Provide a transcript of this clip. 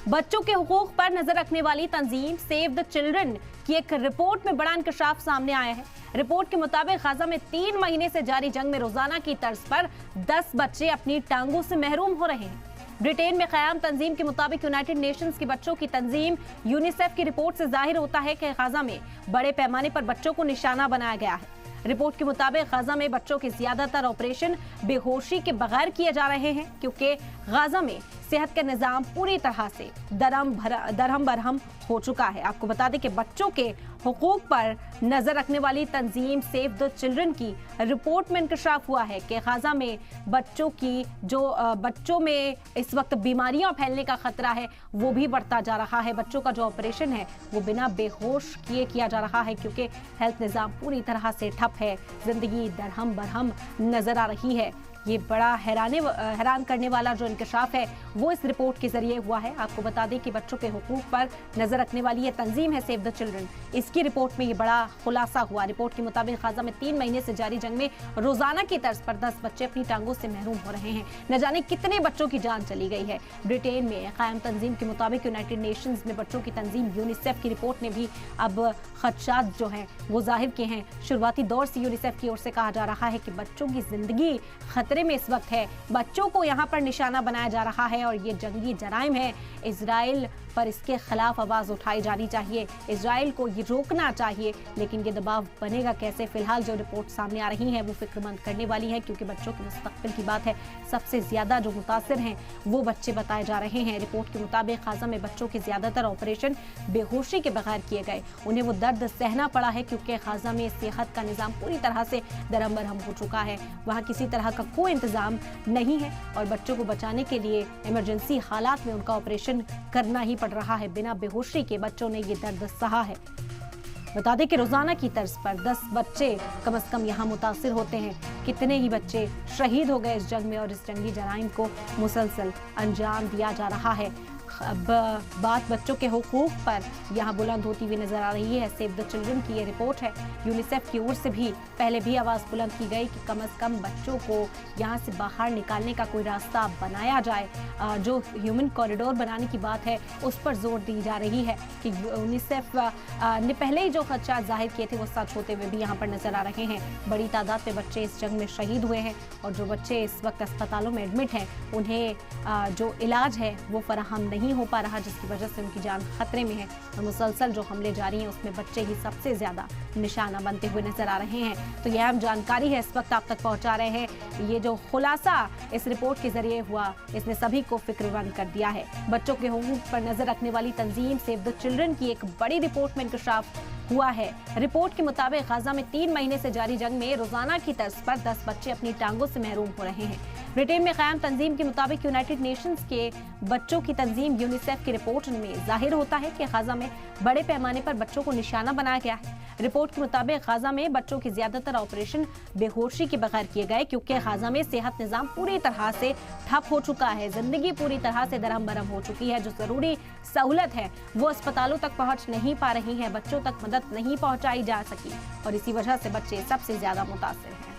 बच्चों के हुकूक पर नजर रखने वाली तंजीम सेव द चिल्ड्रन की एक रिपोर्ट में बड़ा इंकशाफ सामने आया है। रिपोर्ट के मुताबिक गाजा में 3 महीने से जारी जंग में रोजाना की तर्ज पर 10 बच्चे अपनी टांगों से महरूम हो रहे हैं। ब्रिटेन में क़याम तंजीम के मुताबिक यूनाइटेड नेशंस की बच्चों की तंजीम यूनिसेफ की रिपोर्ट से जाहिर होता है कि गाजा में बड़े पैमाने पर बच्चों को निशाना बनाया गया है। रिपोर्ट के मुताबिक गाजा में बच्चों के ज्यादातर ऑपरेशन बेहोशी के बगैर किए जा रहे हैं, क्योंकि गाजा में सेहत का निजाम पूरी तरह से दरहम बरहम हो चुका है। आपको बता दें कि बच्चों के हुकूक पर नजर रखने वाली तंजीम सेव द चिल्ड्रन की रिपोर्ट में इंकशाफ हुआ है कि गाजा में बच्चों में इस वक्त बीमारियां फैलने का खतरा है, वो भी बढ़ता जा रहा है। बच्चों का जो ऑपरेशन है वो बिना बेहोश किए किया जा रहा है, क्योंकि हेल्थ निजाम पूरी तरह से ठप है, जिंदगी दरहम बरहम नजर आ रही है। ये बड़ा हैरान करने वाला जो इंकशाफ है वो इस रिपोर्ट के जरिए हुआ है। आपको बता दें कि बच्चों के हुकूक पर नजर रखने वाली ये तंजीम है सेव द चिल्ड्रन, इसकी रिपोर्ट में ये बड़ा खुलासा हुआ। रिपोर्ट के मुताबिक गाजा में 3 महीने से जारी जंग में रोजाना की तर्ज पर 10 बच्चे अपनी टांगों से महरूम हो रहे हैं। न जाने कितने बच्चों की जान चली गई है। ब्रिटेन में कायम तंजीम के मुताबिक यूनाइटेड नेशंस में बच्चों की तंजीम यूनिसेफ की रिपोर्ट ने भी अब खदशात जो है वो जाहिर किए हैं। शुरुआती दौर से यूनिसेफ की ओर से कहा जा रहा है कि बच्चों की जिंदगी खतरे में इस वक्त है, बच्चों को यहाँ पर निशाना बनाया जा रहा है और ये जंगी जराइम है। इजराइल पर इसके खिलाफ आवाज उठाई जानी चाहिए, इजराइल को ये रोकना चाहिए, लेकिन ये दबाव बनेगा कैसे? फिलहाल जो रिपोर्ट सामने आ रही है वो फिक्रमंद करने वाली है, क्योंकि बच्चों के मुस्तकबिल की बात है। सबसे ज्यादा जो मुतासिर हैं वो बच्चे बताए जा रहे हैं। रिपोर्ट के मुताबिक गाजा में बच्चों के ज्यादातर ऑपरेशन बेहोशी के बगैर किए गए। उन्हें वो दर्द सहना पड़ा है, क्योंकि गाजा में सेहत का निजाम पूरी तरह से दरहम बरहम हो चुका है। वहाँ किसी तरह का कोई इंतजाम नहीं है और बच्चों को बचाने के लिए इमरजेंसी हालात में उनका ऑपरेशन करना ही पड़ रहा है। बिना बेहोशी के बच्चों ने ये दर्द सहा है। बता दें कि रोजाना की तर्ज पर 10 बच्चे कम से कम यहाँ मुतासिर होते हैं। कितने ही बच्चे शहीद हो गए इस जंग में और इस जंगी जराइम को मुसलसल अंजाम दिया जा रहा है। अब बात बच्चों के हुकूक पर यहाँ बुलंद होती हुई नजर आ रही है। सेव द चिल्ड्रन की ये रिपोर्ट है। यूनिसेफ की ओर से भी पहले भी आवाज़ बुलंद की गई कि कम से कम बच्चों को यहाँ से बाहर निकालने का कोई रास्ता बनाया जाए। जो ह्यूमन कॉरिडोर बनाने की बात है उस पर जोर दी जा रही है कि यूनिसेफ ने पहले ही जो खदशात जाहिर किए थे वो सच होते हुए भी यहाँ पर नजर आ रहे हैं। बड़ी तादाद में बच्चे इस जंग में शहीद हुए हैं और जो बच्चे इस वक्त अस्पतालों में एडमिट हैं उन्हें जो इलाज है वो फराहम नहीं हो पा रहा, जिसकी वजह से उनकी जान खतरे में है। और मुसलसल जो हमले जारी हैं उसमें बच्चे ही सबसे ज्यादा निशाना बनते हुए नजर आ रहे हैं। तो यह हम जानकारी है इस वक्त आप तक पहुंचा रहे हैं। ये जो खुलासा इस रिपोर्ट के जरिए हुआ इसने सभी को फिक्रमंद कर दिया है। बच्चों के हुकूक पर नजर रखने वाली तंजीम सेव द चिल्ड्रन की एक बड़ी रिपोर्ट में इंकशाफ हुआ है। रिपोर्ट के मुताबिक गाजा में 3 महीने से जारी जंग में रोजाना की तर्ज पर 10 बच्चे अपनी टांगों से महरूम हो रहे हैं। ब्रिटेन में कायम तंजीम के मुताबिक यूनाइटेड नेशंस के बच्चों की तंजीम यूनिसेफ की रिपोर्ट में जाहिर होता है कि गाजा में बड़े पैमाने पर बच्चों को निशाना बनाया गया है। रिपोर्ट के मुताबिक गाजा में बच्चों के ज्यादातर ऑपरेशन बेहोशी के बगैर किए गए, क्योंकि गाजा में सेहत निजाम पूरी तरह से ठप हो चुका है, जिंदगी पूरी तरह से दरहम बरहम हो चुकी है। जो जरूरी सहूलत है वो अस्पतालों तक पहुंच नहीं पा रही है, बच्चों तक मदद नहीं पहुंचाई जा सकी और इसी वजह से बच्चे सबसे ज्यादा मुतासिर हैं।